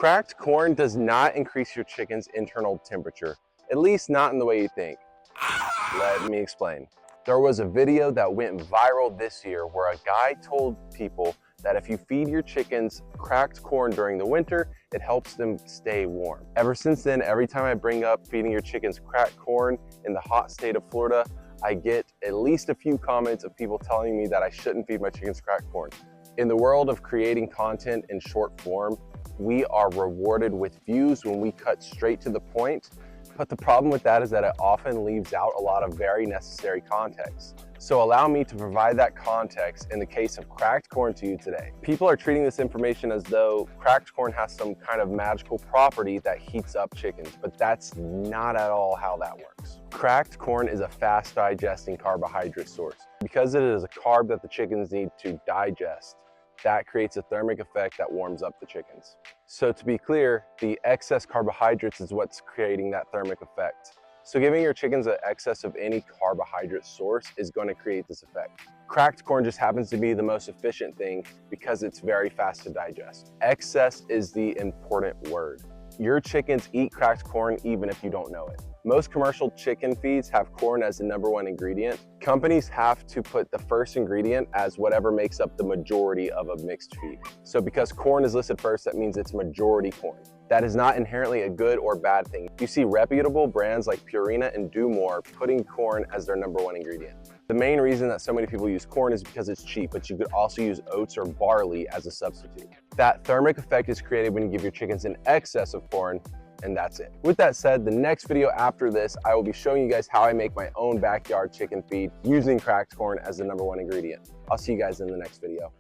Cracked corn does not increase your chicken's internal temperature, at least not in the way you think. Let me explain. There was a video that went viral this year where a guy told people that if you feed your chickens cracked corn during the winter, it helps them stay warm. Ever since then, every time I bring up feeding your chickens cracked corn in the hot state of Florida, I get at least a few comments of people telling me that I shouldn't feed my chickens cracked corn. In the world of creating content in short form, we are rewarded with views when we cut straight to the point. But the problem with that is that it often leaves out a lot of very necessary context. So allow me to provide that context in the case of cracked corn to you today. People are treating this information as though cracked corn has some kind of magical property that heats up chickens, but that's not at all how that works. Cracked corn is a fast digesting carbohydrate source. Because it is a carb that the chickens need to digest, that creates a thermic effect that warms up the chickens. So to be clear, the excess carbohydrates is what's creating that thermic effect. So giving your chickens an excess of any carbohydrate source is going to create this effect. Cracked corn just happens to be the most efficient thing because it's very fast to digest. Excess is the important word. Your chickens eat cracked corn even if you don't know it. Most commercial chicken feeds have corn as the #1 ingredient. Companies have to put the first ingredient as whatever makes up the majority of a mixed feed. So because corn is listed first, that means it's majority corn. That is not inherently a good or bad thing. You see reputable brands like Purina and Do More putting corn as their #1 ingredient. The main reason that so many people use corn is because it's cheap, but you could also use oats or barley as a substitute. That thermic effect is created when you give your chickens an excess of corn, and that's it. With that said, the next video after this, I will be showing you guys how I make my own backyard chicken feed using cracked corn as the #1 ingredient. I'll see you guys in the next video.